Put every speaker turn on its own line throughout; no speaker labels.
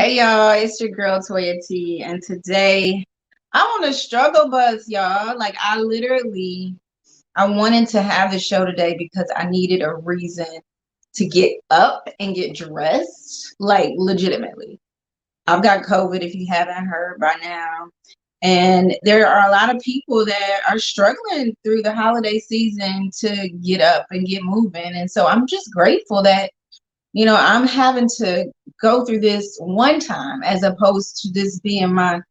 Hey y'all, it's your girl Toyia T, and today I'm on a struggle bus, y'all. I wanted to have the show today because I needed a reason to get up and get dressed, like legitimately. I've got COVID, if you haven't heard by now, and there are a lot of people that are struggling through the holiday season to get up and get moving, and so I'm just grateful that I'm having to go through this one time as opposed to this being my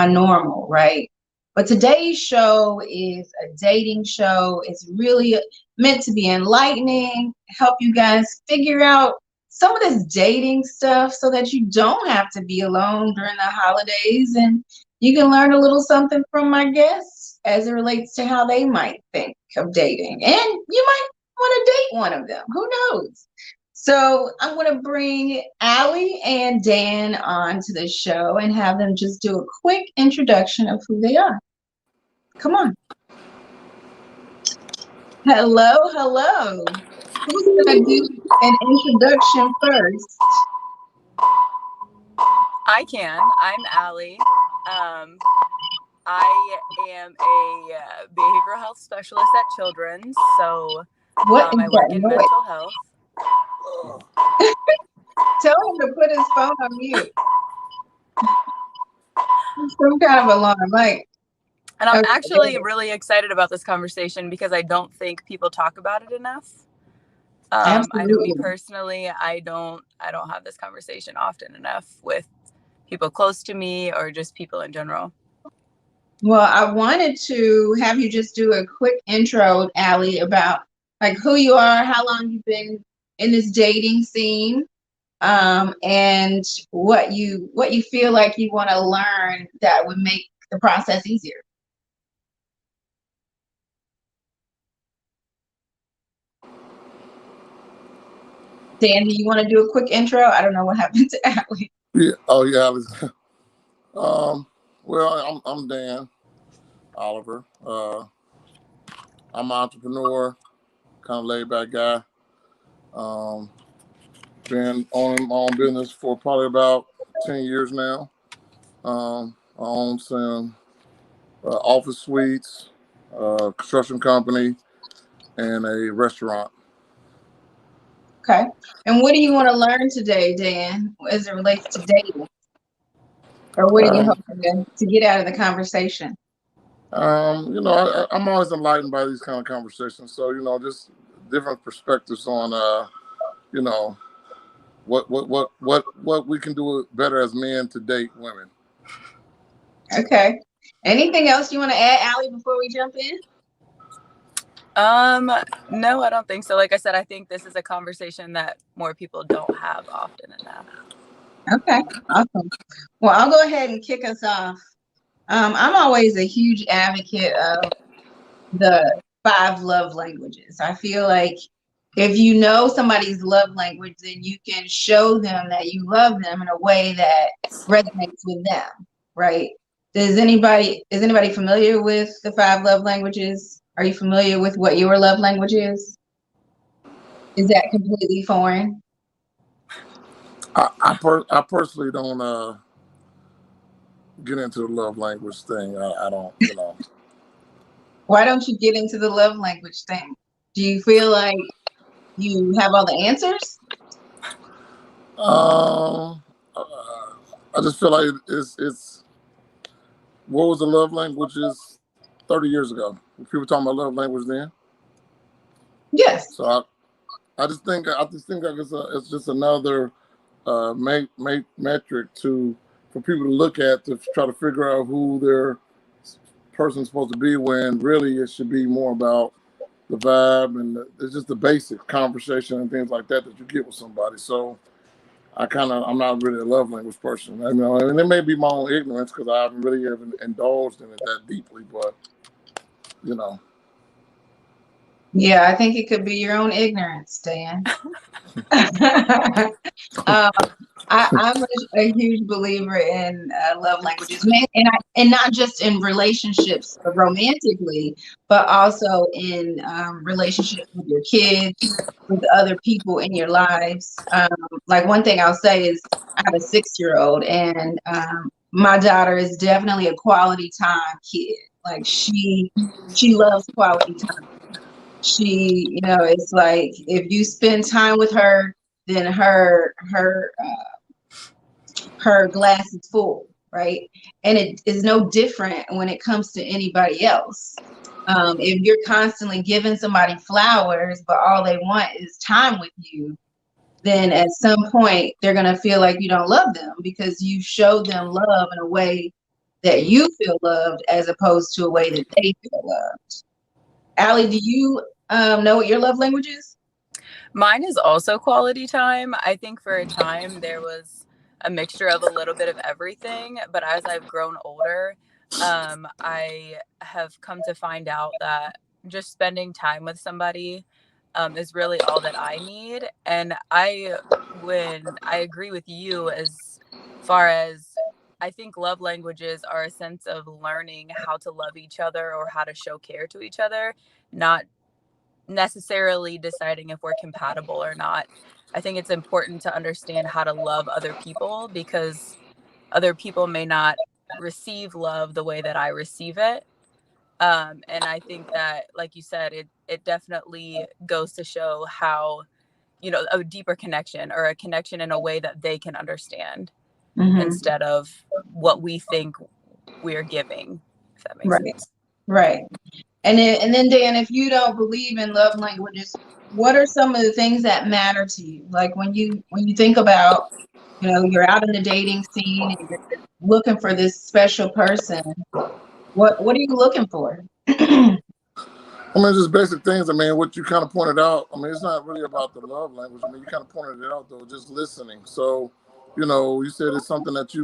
normal, right? But today's show is a dating show. It's really meant to be enlightening, help you guys figure out some of this dating stuff so that you don't have to be alone during the holidays and you can learn a little something from my guests as it relates to how they might think of dating. And you might want to date one of them. Who knows? So I'm going to bring Allie and Dan on to the show and have them just do a quick introduction of who they are. Come on. Hello, hello. Who's going to do an introduction first?
I can. I'm Allie. I am a behavioral health specialist at Children's, so I work in mental health.
Tell him to put his phone on mute. Some kind of alarm, like.
And I'm actually really excited about this conversation because I don't think people talk about it enough. I know me personally, I don't have this conversation often enough with people close to me or just people in general.
Well, I wanted to have you just do a quick intro, Allie, about like who you are, how long you've been in this dating scene, and what you feel like you want to learn that would make the process easier. Dan, do you want to do a quick intro? I don't know what happened to Allie.
Yeah. Oh, yeah. Well, I'm Dan Oliver. I'm an entrepreneur, kind of laid back guy. Been owning my own business for probably about 10 years now. I own some office suites, construction company, and a restaurant.
Okay. And what do you want to learn today, Dan, as it relates to dating? Or what are you hoping to get out of the conversation?
I'm always enlightened by these kind of conversations. So, just different perspectives on, what we can do better as men to date women.
Okay. Anything else you want to add, Allie, before we jump in?
No, I don't think so. Like I said, I think this is a conversation that more people don't have often enough.
Okay, awesome. Well, I'll go ahead and kick us off. I'm always a huge advocate of the 5 love languages. I feel like if you know somebody's love language, then you can show them that you love them in a way that resonates with them, right? Is anybody familiar with the 5 love languages? Are you familiar with what your love language is? Is that completely foreign?
I personally don't get into the love language thing. I don't,
Why don't you get into the love language thing? Do you feel like you have all the answers?
I just feel like it's what was the love languages 30 years ago? Were people talking about love language then?
Yes.
So I just think it's just another metric for people to look at to try to figure out who their person's supposed to be, when really it should be more about the vibe and it's just the basic conversation and things like that you get with somebody. So I'm not really a love language person. And it may be my own ignorance because I haven't really ever indulged in it that deeply, but
Yeah, I think it could be your own ignorance, Dan. I'm a huge believer in love languages, and not just in relationships romantically, but also in relationships with your kids, with other people in your lives. Like one thing I'll say is I have a 6-year-old, and my daughter is definitely a quality time kid. Like she loves quality time. It's like if you spend time with her, then her glass is full, right? And it is no different when it comes to anybody else. If you're constantly giving somebody flowers, but all they want is time with you, then at some point they're going to feel like you don't love them because you showed them love in a way that you feel loved as opposed to a way that they feel loved. Allie, do you know what your love language is?
Mine is also quality time. I think for a time there was a mixture of a little bit of everything, but as I've grown older, I have come to find out that just spending time with somebody is really all that I need. And when I agree with you as far as I think love languages are a sense of learning how to love each other or how to show care to each other, not necessarily deciding if we're compatible or not. I think it's important to understand how to love other people because other people may not receive love the way that I receive it. And I think that, like you said, it definitely goes to show how, a deeper connection or a connection in a way that they can understand instead of what we think we're giving, if that makes sense.
Right. And then Dan, if you don't believe in love languages, what are some of the things that matter to you? Like when you think about, you're out in the dating scene and you're looking for this special person, what are you looking for?
I mean, just basic things. I mean, what you kind of pointed out, I mean, it's not really about the love language. I mean, you kind of pointed it out, though, just listening. So, you said it's something that you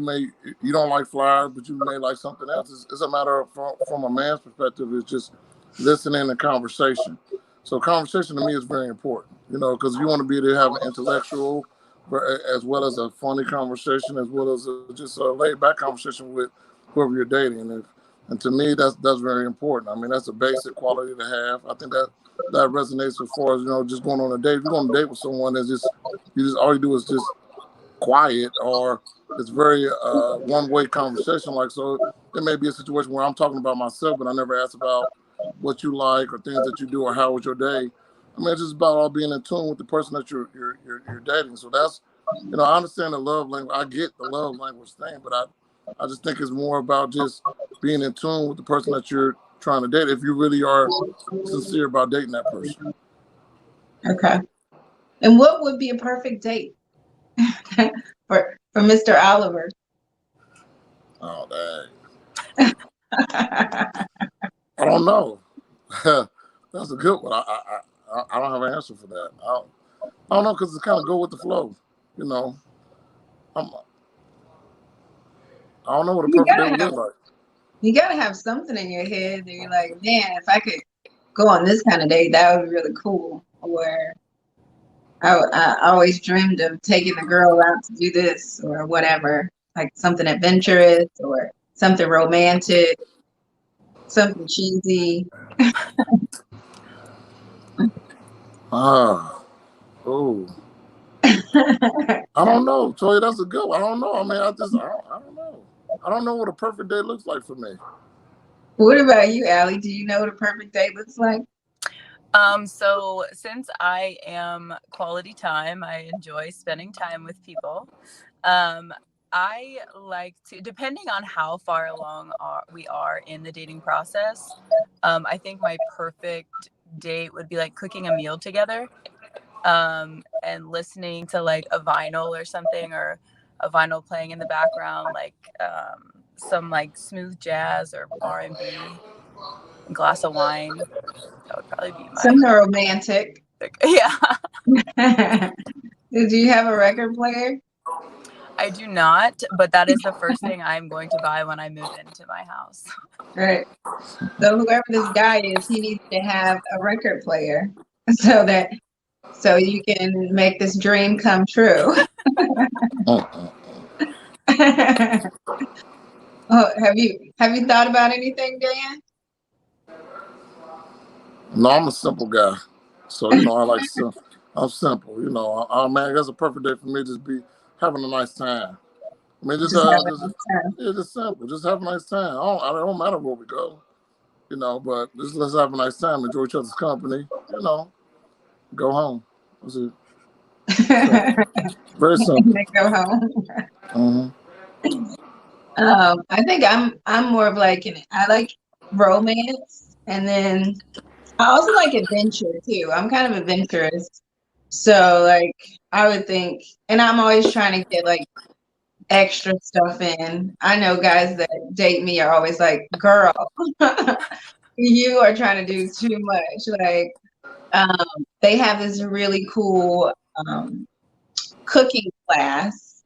don't like flowers, but you may like something else. It's a matter of, from a man's perspective, it's just listening and conversation. So conversation to me is very important, because you want to be able to have an intellectual as well as a funny conversation, as well as just a laid back conversation with whoever you're dating. And to me, that's very important. I mean, that's a basic quality to have. I think that resonates as far as, just going on a date. If you go on a date with someone that's just all you do is just quiet, or it's very one-way conversation. Like, so it may be a situation where I'm talking about myself, but I never ask about what you like or things that you do or how was your day. I mean, it's just about all being in tune with the person that you're dating. So that's, I understand the love language. I get the love language thing, but I just think it's more about just being in tune with the person that you're trying to date, if you really are sincere about dating that person.
Okay. And what would be a perfect date for Mr. Oliver?
Oh, dang. I don't know. That's a good one. I don't have an answer for that. I don't know, because it's kind of go with the flow. I don't know what a perfect day would look like.
You gotta have something in your head that you're like, man, if I could go on this kind of date, that would be really cool. Or I always dreamed of taking a girl out to do this or whatever, like something adventurous or something romantic, something cheesy.
Oh. I don't know, Toyia. That's a good one. I don't know. I mean, I don't know. I don't know what a perfect day looks like for me.
What about you, Allie? Do you know what a perfect day looks like?
So since I am quality time, I enjoy spending time with people. I like to, depending on how far along we are in the dating process, I think my perfect date would be like cooking a meal together, and listening to like a vinyl or something, or a vinyl playing in the background, like some like smooth jazz or R&B, a glass of wine. That would probably be my
something romantic.
Yeah.
Do you have a record player?
I do not, but that is the first thing I'm going to buy when I move into my house.
Right. So whoever this guy is, he needs to have a record player so you can make this dream come true. Oh, have you thought about anything, Dan?
No, I'm a simple guy, so I like I'm simple. Man, that's a perfect day for me. Just be having a nice time. I mean,
Just having a good time.
yeah, just simple. Just have a nice time. I don't matter where we go, but just let's have a nice time. Enjoy each other's company. Go home. That's it. Simple. Very
And
simple.
then go home.
Hmm.
I think I'm more of like I like romance, and then I also like adventure too. I'm kind of adventurous. So like I would think, and I'm always trying to get like extra stuff in. I know guys that date me are always like, girl, you are trying to do too much. Like they have this really cool cooking class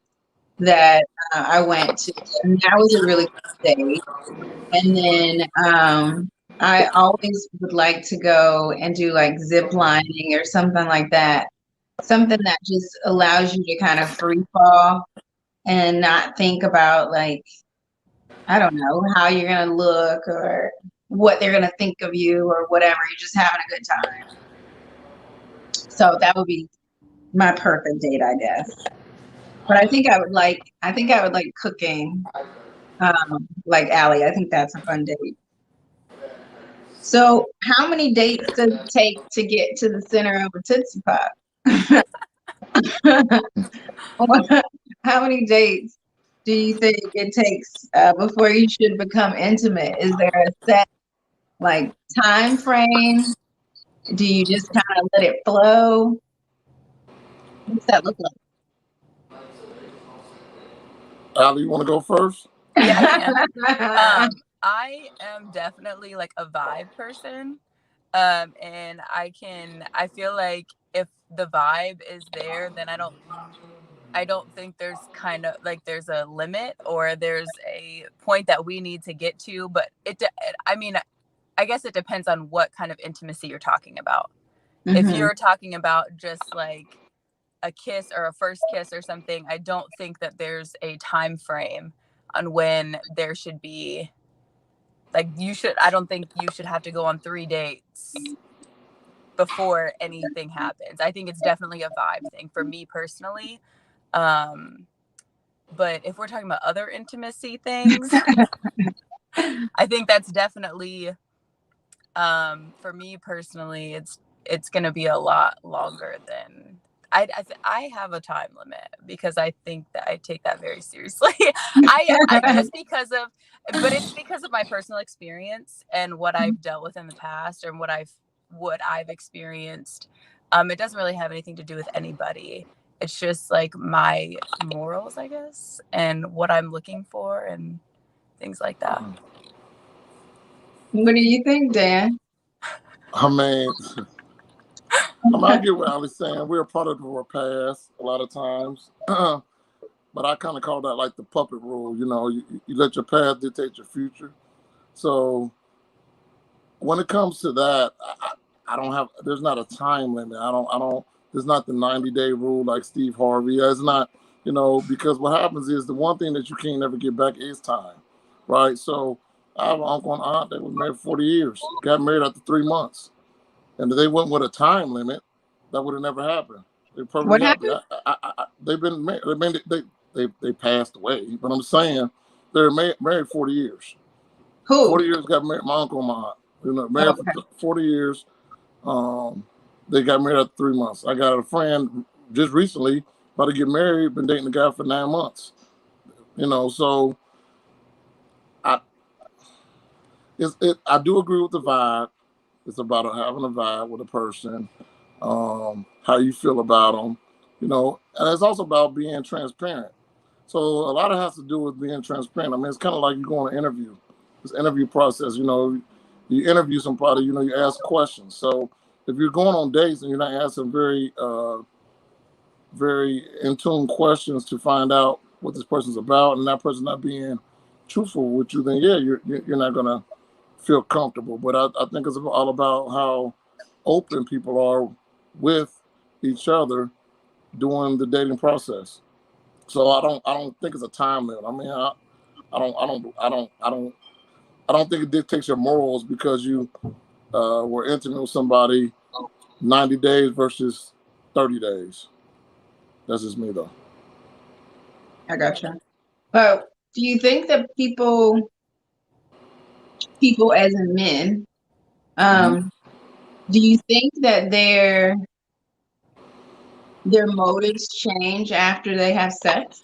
that I went to, and that was a really cool day. And then I always would like to go and do like zip lining or something like that. Something that just allows you to kind of free fall and not think about like, I don't know, how you're gonna look or what they're gonna think of you or whatever. You're just having a good time. So that would be my perfect date, I guess. But I think I would like cooking, like Allie. I think that's a fun date. So, how many dates does it take to get to the center of a Tootsie Pop? How many dates do you think it takes before you should become intimate? Is there a set like time frame? Do you just kind of let it flow? What's that look
Yeah,
Allie, you want to go first?
I can.
like?
I am definitely like a vibe person. And I feel like if the vibe is there, then I don't think there's kind of like there's a limit or there's a point that we need to get to, but I mean, I guess it depends on what kind of intimacy you're talking about. If
Mhm.
you're talking about just like a kiss or a first kiss or something, I don't think that there's a time frame on when there should be like I don't think you should have to go on 3 dates before anything happens. I think it's definitely a vibe thing for me personally. But if we're talking about other intimacy things, I think that's definitely for me personally, it's going to be a lot longer than I have a time limit because I think that I take that very seriously. I just because of, but it's because of my personal experience and what I've dealt with in the past and what I've experienced. It doesn't really have anything to do with anybody. It's just like my morals, I guess, and what I'm looking for and things like that.
What do you think, Dan?
I mean, I get what Allie's saying. We're a product of our past a lot of times. But I kind of call that like the puppet rule. You let your past dictate your future. So when it comes to that, I don't have. There's not a time limit. I don't. There's not the 90-day rule like Steve Harvey. It's not. Because what happens is the one thing that you can't never get back is time, right? So I have an uncle and aunt that was married for 40 years. Got married after 3 months, and if they went with a time limit, that would have never happened. They're
What
perfectly happy.
happened?
They've been married. They passed away, but I'm saying they're married 40 years.
Who?
40 years got married. My uncle and my aunt.
Oh,
Married for 40 years. Um, they got married after 3 months. I got a friend just recently about to get married. Been dating the guy for 9 months. So I I do agree with the vibe. It's about having a vibe with a person, how you feel about them, and it's also about being transparent. So a lot of it has to do with being transparent. I mean, it's kind of like you go on an interview. This interview process, you interview somebody, you ask questions. So if you're going on dates and you're not asking very in tune questions to find out what this person's about, and that person not being truthful with you, then yeah, you're not gonna feel comfortable. But I think it's all about how open people are with each other during the dating process. So I don't think it's a time limit. I mean, I don't think it dictates your morals because you were intimate with somebody 90 days versus 30 days. That's just me though.
I gotcha. But do you think that people as in men,
Mm-hmm.
do you think that their motives change after they have sex?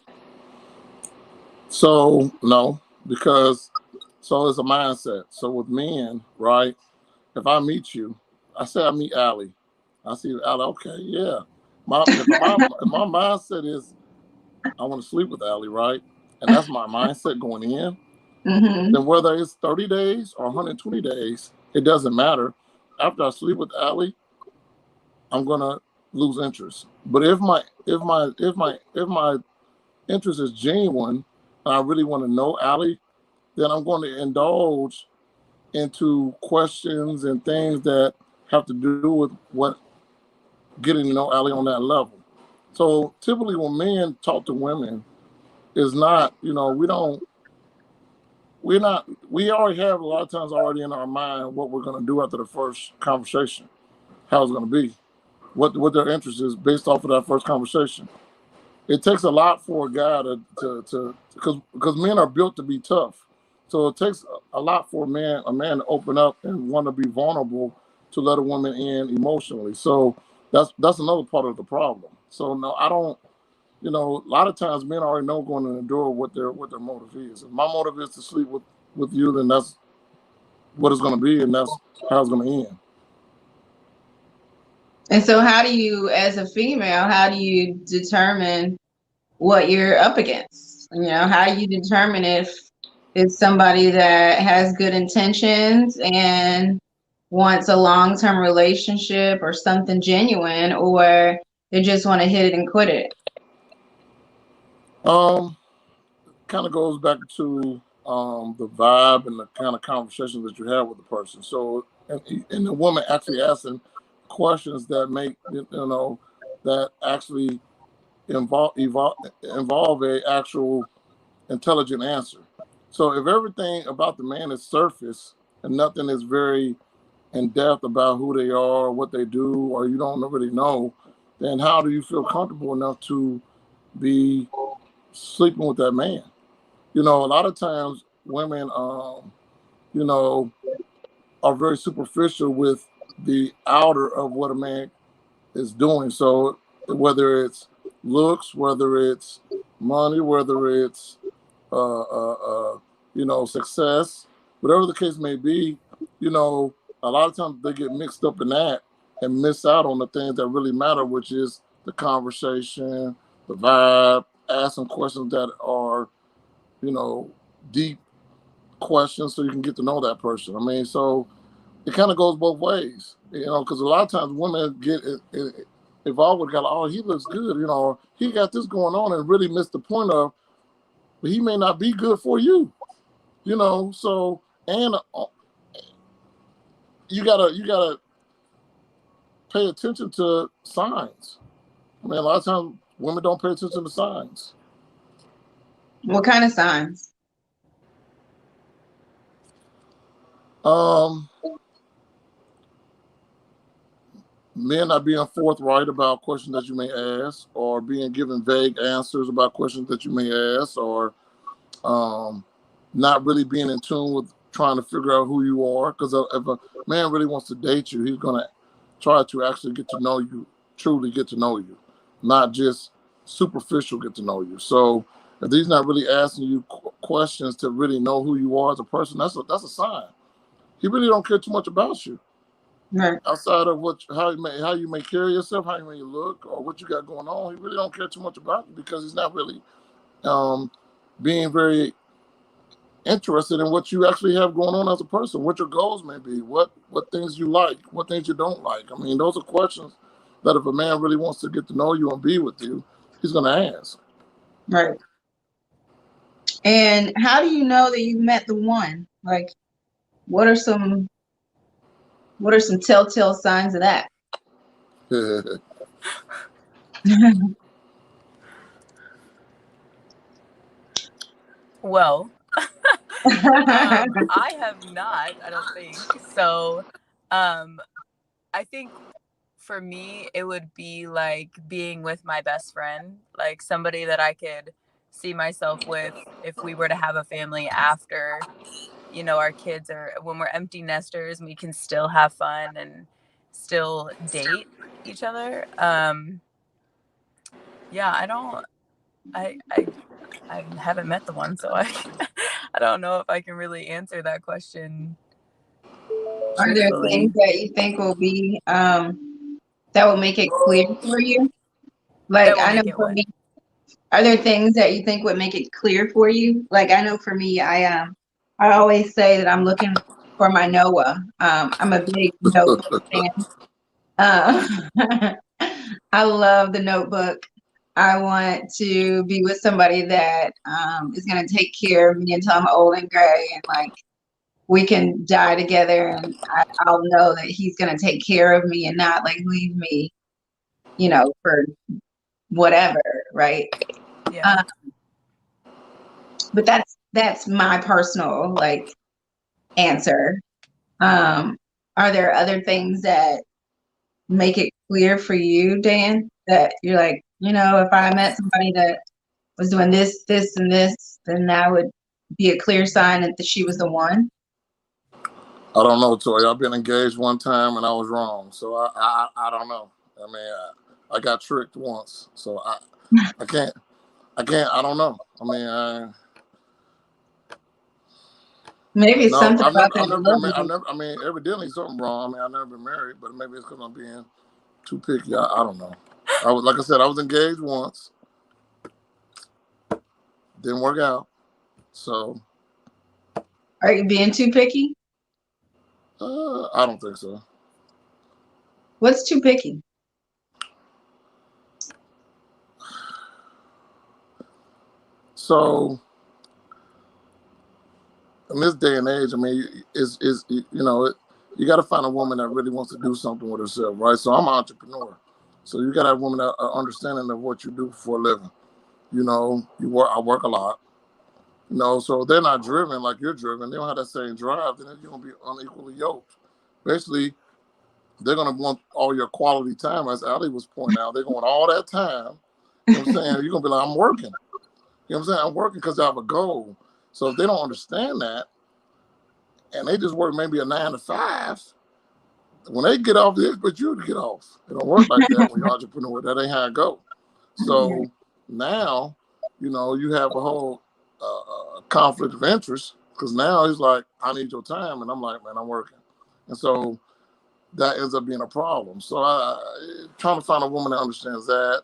So no, because so it's a mindset. So with men, right? If I meet you, I say I meet Allie. I see Allie. Okay, yeah. My mindset is I want to sleep with Allie, right? And that's my mindset going in.
Mm-hmm.
Then whether it's 30 days or 120 days, it doesn't matter. After I sleep with Allie, I'm gonna lose interest. But if my interest is genuine and I really want to know Allie, then I'm going to indulge into questions and things that have to do with what getting to know Allie on that level. So typically when men talk to women, is not, we already have a lot of times already in our mind what we're going to do after the first conversation, how it's going to be, what their interest is based off of that first conversation. It takes a lot for a guy to because men are built to be tough. So it takes a lot for a man to open up and want to be vulnerable to let a woman in emotionally. So that's another part of the problem. So no, I don't. A lot of times men already know going in the door what their motive is. If my motive is to sleep with you, then that's what it's going to be, and that's how it's going to end.
And so how do you, as a female, how do you determine what you're up against? How do you determine if it's somebody that has good intentions and wants a long-term relationship or something genuine, or they just want to hit it and quit it?
Kind of goes back to the vibe and the kind of conversations that you have with the person. So, and the woman actually asking questions that make that actually involve a actual intelligent answer. So, if everything about the man is surface and nothing is very in depth about who they are, what they do, or you don't really know, then how do you feel comfortable enough to be sleeping with that man? A lot of times women, you know, are very superficial with the outer of what a man is doing. So whether it's looks, whether it's money, whether it's, success, whatever the case may be, a lot of times they get mixed up in that and miss out on the things that really matter, which is the conversation, the vibe, asking questions that are, deep questions so you can get to know that person. I mean, so it kind of goes both ways, because a lot of times women get involved with a guy like, oh, he looks good, he got this going on, and really miss the point of, but he may not be good for you, So, and you gotta pay attention to signs. I mean, a lot of times women don't pay attention to signs.
What kind of signs?
Um, Men not being forthright about questions that you may ask, or being given vague answers about questions that you may ask, or not really being in tune with trying to figure out who you are. Because if a man really wants to date you, he's going to try to actually get to know you, truly get to know you, not just superficial get to know you. So if he's not really asking you questions to really know who you are as a person, that's a sign. He really don't care too much about you.
Right.
Outside of how you may carry yourself, how you may look, or what you got going on, he really don't care too much about you because he's not really being very interested in what you actually have going on as a person, what your goals may be, what things you like, what things you don't like. I mean, those are questions that if a man really wants to get to know you and be with you, he's going to ask.
Right. And how do you know that you met the one? Like, what are some telltale signs of that?
Well, I have not, I don't think. So I think for me, it would be like being with my best friend, like somebody that I could see myself with if we were to have a family after, our kids are, when we're empty nesters, we can still have fun and still date each other. Yeah, I haven't met the one, so I I don't know if I can really answer that question
Are there
truthfully.
things that you think will be that will make it clear for you? Like
That will
I know
make it
for
what?
me, are there things that you think would make it clear for you? Like I know for me, I always say that I'm looking for my Noah. I'm a big Notebook fan. I love the Notebook. I want to be with somebody that is going to take care of me until I'm old and gray, and like we can die together, and I'll know that he's going to take care of me and not like leave me, for whatever, right?
Yeah.
Uh, but that's my personal like answer. Are there other things that make it clear for you, Dan, that you're like, if I met somebody that was doing this, this, and this, then that would be a clear sign that she was the one?
I don't know, Toy. I've been engaged one time and I was wrong, so I don't know. I mean, I got tricked once, so I can't I don't know. I mean,
Maybe it's
no,
something about that
I've never been.
love.
I mean, evidently something wrong. I mean, I've never been married, but maybe it's because I'm being too picky. I don't know. Like I said, I was engaged once, didn't work out. So,
Are you being too picky?
I don't think so.
What's too picky?
So, in this day and age, I mean, you got to find a woman that really wants to do something with herself, right? So, I'm an entrepreneur. So, you got to have a woman that understanding of what you do for a living. I work a lot. So they're not driven like you're driven. They don't have that same drive. Then you're gonna be unequally yoked. Basically, they're gonna want all your quality time, as Allie was pointing out. They're going all that time. You know what I'm saying? You're gonna be like, I'm working. You know what I'm saying? I'm working because I have a goal. So if they don't understand that, and they just work maybe a 9 to 5, when they get off, they expect you to get off. It don't work like that when you're an entrepreneur. That ain't how it go. So now, you have a whole conflict of interest because now he's like, I need your time. And I'm like, man, I'm working. And so that ends up being a problem. So trying to find a woman that understands that,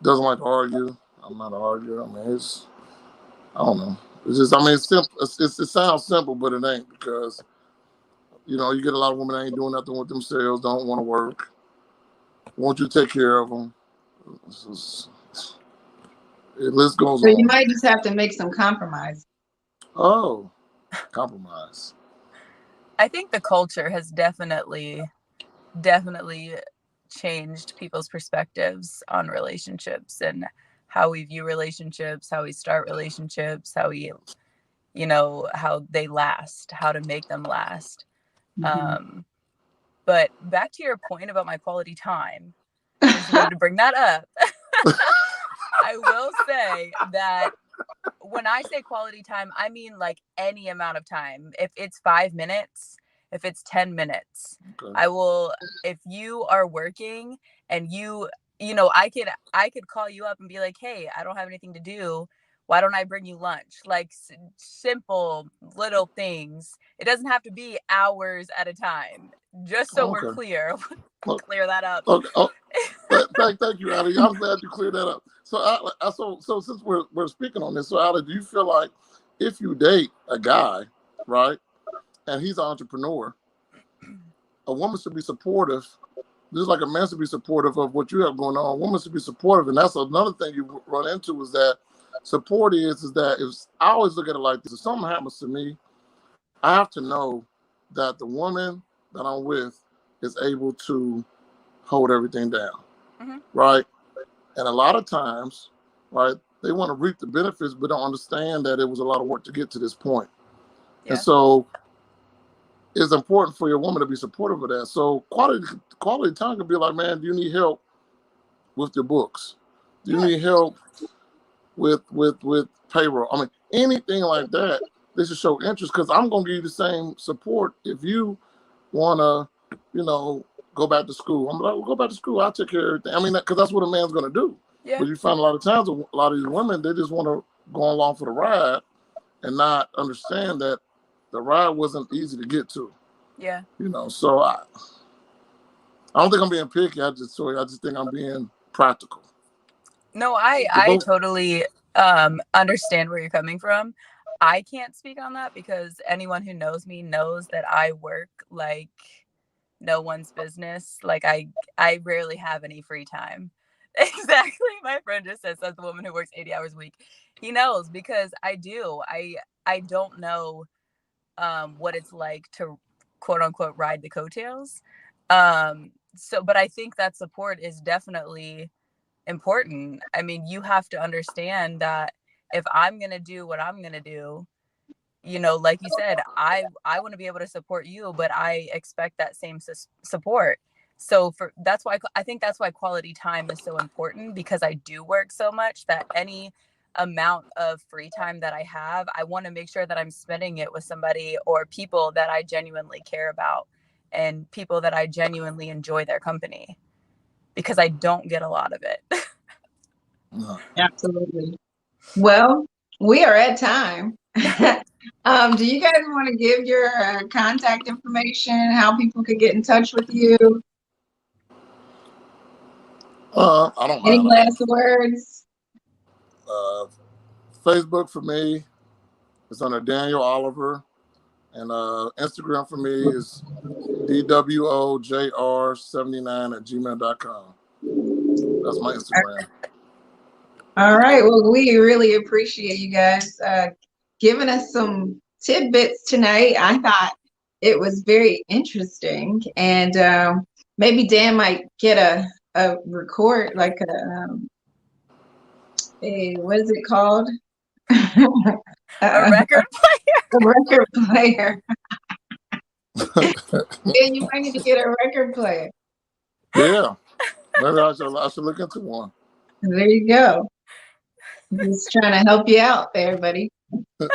doesn't like to argue. I'm not an arguer. I mean, I don't know. It's just, I mean, it's simple. It sounds simple, but it ain't because, you get a lot of women that ain't doing nothing with themselves, don't want to work, want you to take care of them. The list goes
So you
on.
might just have to make some compromise.
Oh, compromise.
I think the culture has definitely changed people's perspectives on relationships and how we view relationships, how we start relationships, how we, how they last, how to make them last.
Mm-hmm.
But back to your point about my quality time, since you wanted to bring that up, I will say that when I say quality time, I mean like any amount of time. If it's 5 minutes, if it's 10 minutes,
Okay.
I will, if you are working and I could call you up and be like, hey, I don't have anything to do. Why don't I bring you lunch? Like simple little things. It doesn't have to be hours at a time. Just so we're clear. Clear that up.
Okay. Oh, thank you, Allie. I'm glad you cleared that up. So, so since we're speaking on this, so Allie, do you feel like if you date a guy, right, and he's an entrepreneur, a woman should be supportive, just like a man should be supportive of what you have going on? A woman should be supportive, and that's another thing you run into is that support is that if I always look at it like this: if something happens to me, I have to know that the woman that I'm with is able to hold everything down, right? And a lot of times, right, they want to reap the benefits, but don't understand that it was a lot of work to get to this point.
Yeah.
And so it's important for your woman to be supportive of that. So quality time can be like, man, do you need help with your books? Do you need help with payroll? I mean, anything like that, they should show interest, because I'm going to give you the same support if you want to, go back to school. I'm like, well, go back to school. I'll take care of everything. I mean, because that's what a man's going to do.
Yeah.
But you find a lot of times, a lot of these women, they just want to go along for the ride and not understand that the ride wasn't easy to get to.
Yeah.
So I don't think I'm being picky. I just think I'm being practical.
No, I totally understand where you're coming from. I can't speak on that because anyone who knows me knows that I work like no one's business. Like I rarely have any free time. Exactly. My friend just says that's the woman who works 80 hours a week. He knows, because I do. I don't know what it's like to quote unquote ride the coattails. But I think that support is definitely important. I mean, you have to understand that if I'm going to do what I'm going to do, like you said, I want to be able to support you, but I expect that same support. So that's why quality time is so important, because I do work so much that any amount of free time that I have, I want to make sure that I'm spending it with somebody or people that I genuinely care about and people that I genuinely enjoy their company, because I don't get a lot of it.
Absolutely. Well, we are at time. Do you guys want to give your contact information, how people could get in touch with you?
I don't
Any
mind.
last words?
Facebook for me is under Daniel Oliver, and Instagram for me is DWOJR79@gmail.com. That's my Instagram.
All right. Well, we really appreciate you guys giving us some tidbits tonight. I thought it was very interesting, and maybe Dan might get a record, like what is it called?
A record player.
A record player. Yeah, you might need to get a record player.
Yeah, maybe I should look into one.
There you go. Just trying to help you out there, buddy. All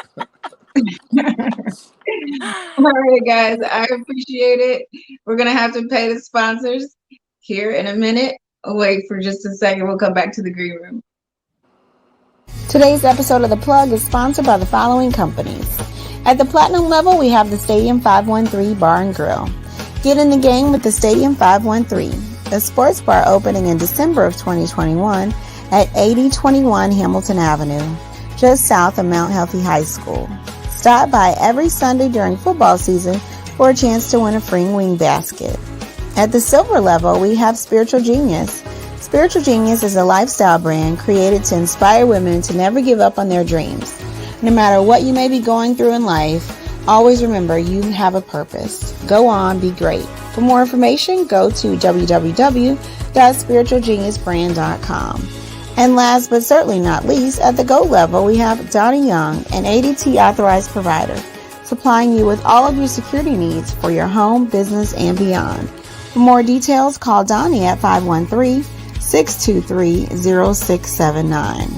right, guys, I appreciate it. We're gonna have to pay the sponsors here in a minute. Wait for just a second. We'll come back to the green room.
Today's episode of The Plug is sponsored by the following companies. At the platinum level, we have the Stadium 513 Bar and Grill. Get in the game with the Stadium 513, a sports bar opening in December of 2021 at 8021 Hamilton Avenue, just south of Mount Healthy High School. Stop by every Sunday during football season for a chance to win a free wing basket. At the silver level, we have Spiritual Genius. Spiritual Genius is a lifestyle brand created to inspire women to never give up on their dreams. No matter what you may be going through in life, always remember you have a purpose. Go on, be great. For more information, go to www.spiritualgeniusbrand.com. And last but certainly not least, at the Go level, we have Donnie Young, an ADT authorized provider, supplying you with all of your security needs for your home, business, and beyond. For more details, call Donnie at 513-623-0679.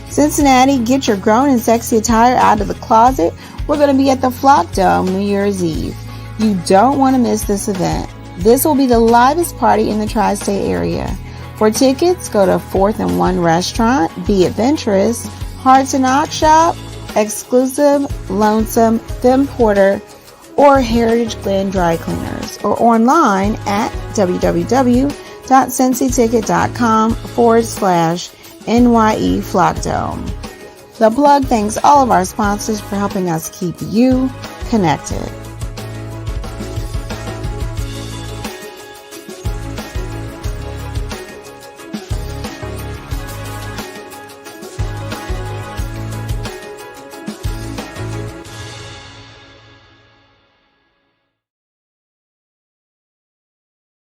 Cincinnati, get your grown and sexy attire out of the closet. We're going to be at the Flock Dome New Year's Eve. You don't want to miss this event. This will be the livest party in the tri-state area. For tickets, go to 4th and 1 Restaurant, Be Adventurous, Hearts and Ox Shop, Exclusive, Lonesome, Them Porter, or Heritage Glen Dry Cleaners, or online at www.cincyticket.com/NYE Flock Dome. The Plug thanks all of our sponsors for helping us keep you connected.